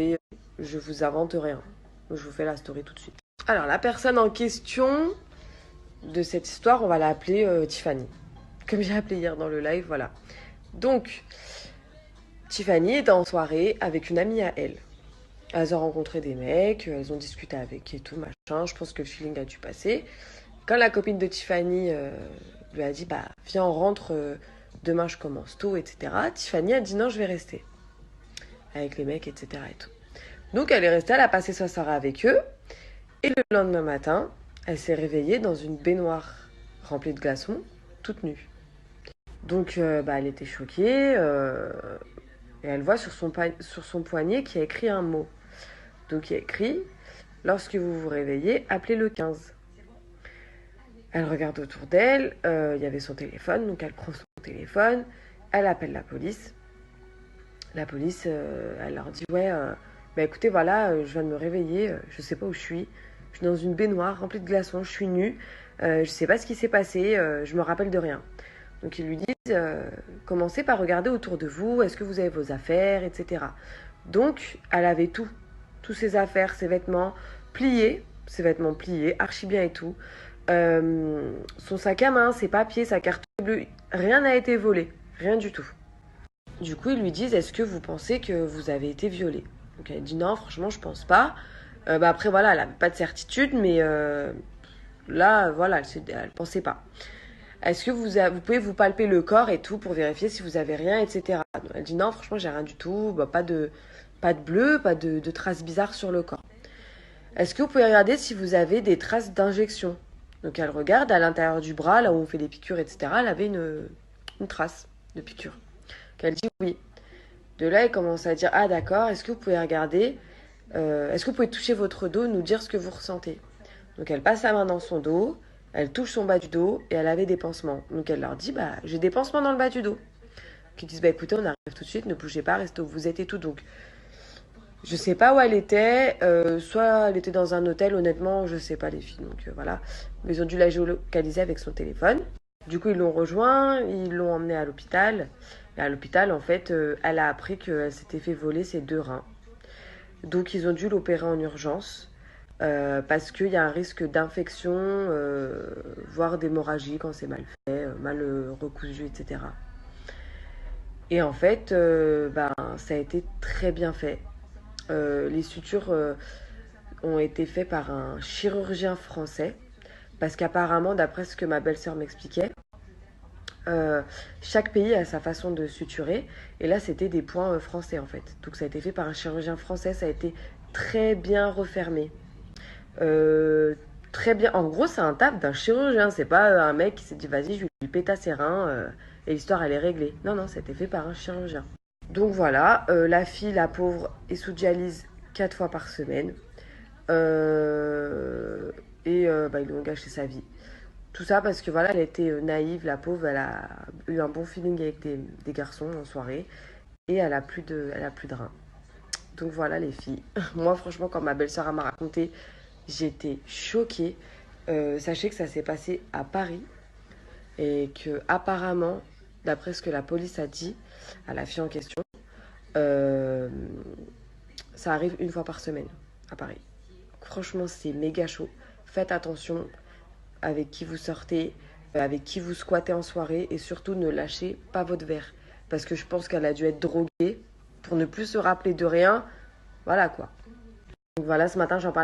Attendez, je vous invente rien. Je vous fais la story tout de suite. Alors, la personne en question de cette histoire, on va l'appeler Tiffany. Comme j'ai appelé hier dans le live, voilà. Donc, Tiffany était en soirée avec une amie à elle. Elles ont rencontré des mecs, elles ont discuté avec et tout, machin. Je pense que le feeling a dû passer. Quand la copine de Tiffany lui a dit, bah, viens, on rentre, demain je commence tôt, etc. Tiffany a dit, non, je vais rester. Avec les mecs, etc. et tout. Donc, elle est restée, elle a passé sa soirée avec eux. Et le lendemain matin, elle s'est réveillée dans une baignoire remplie de glaçons, toute nue. Donc, elle était choquée. Et elle voit sur son poignet qu'il y a écrit un mot. Donc, il y a écrit, lorsque vous vous réveillez, appelez le 15. Elle regarde autour d'elle, il y avait son téléphone, donc elle prend son téléphone, elle appelle la police. La police, elle leur dit, ouais, bah écoutez, voilà, je viens de me réveiller, je sais pas où je suis dans une baignoire remplie de glaçons, je suis nue, je sais pas ce qui s'est passé, je me rappelle de rien. Donc ils lui disent, commencez par regarder autour de vous, est-ce que vous avez vos affaires, etc. Donc elle avait tout, tous ses affaires, ses vêtements pliés, archi bien et tout. Son sac à main, ses papiers, sa carte bleue, rien n'a été volé, rien du tout. Du coup, ils lui disent, est-ce que vous pensez que vous avez été violée? Donc elle dit non, franchement, je pense pas. Après, voilà, elle n'avait pas de certitude, mais là, voilà, elle pensait pas. Est-ce que vous pouvez vous palper le corps et tout pour vérifier si vous avez rien, etc. Donc, elle dit non, franchement, j'ai rien du tout, pas de bleu, pas de traces bizarres sur le corps. Est-ce que vous pouvez regarder si vous avez des traces d'injection? Donc elle regarde à l'intérieur du bras, là où on fait les piqûres, etc. Elle avait une trace de piqûre. Donc elle dit oui. De là, elle commence à dire, ah d'accord, est-ce que vous pouvez regarder, est-ce que vous pouvez toucher votre dos, nous dire ce que vous ressentez? Donc elle passe la main dans son dos, elle touche son bas du dos et elle avait des pansements. Donc elle leur dit, bah j'ai des pansements dans le bas du dos. Qui disent, bah écoutez, on arrive tout de suite, ne bougez pas, restez où vous êtes et tout. Donc je sais pas où elle était, soit elle était dans un hôtel, honnêtement, je sais pas les filles. Donc voilà, mais ils ont dû la géolocaliser avec son téléphone. Du coup, ils l'ont rejoint, ils l'ont emmenée à l'hôpital. Et à l'hôpital, en fait, elle a appris qu'elle s'était fait voler ses 2 reins. Donc, ils ont dû l'opérer en urgence parce qu'il y a un risque d'infection, voire d'hémorragie quand c'est mal fait, mal recousu, etc. Et en fait, ça a été très bien fait. Les sutures ont été faites par un chirurgien français parce qu'apparemment, d'après ce que ma belle-sœur m'expliquait, chaque pays a sa façon de suturer. Et là, c'était des points français en fait. Donc ça a été fait par un chirurgien français. Ça a été très bien refermé. Très bien. En gros, c'est un taf d'un chirurgien. C'est pas un mec qui s'est dit vas-y, je lui pète à ses reins et l'histoire elle est réglée. Non, non, ça a été fait par un chirurgien. Donc voilà, la fille, la pauvre, est sous dialyse 4 fois par semaine. Ils lui ont gâché sa vie. Tout ça parce que voilà, elle était naïve, la pauvre, elle a eu un bon feeling avec des garçons en soirée et elle a plus de reins. Donc voilà les filles. Moi franchement quand ma belle-sœur m'a raconté, j'étais choquée. Sachez que ça s'est passé à Paris et que apparemment, d'après ce que la police a dit à la fille en question, euh, ça arrive une fois par semaine à Paris. Franchement c'est méga chaud. Faites attention avec qui vous sortez, avec qui vous squattez en soirée et surtout ne lâchez pas votre verre. Parce que je pense qu'elle a dû être droguée pour ne plus se rappeler de rien. Voilà quoi. Donc voilà, ce matin j'en parle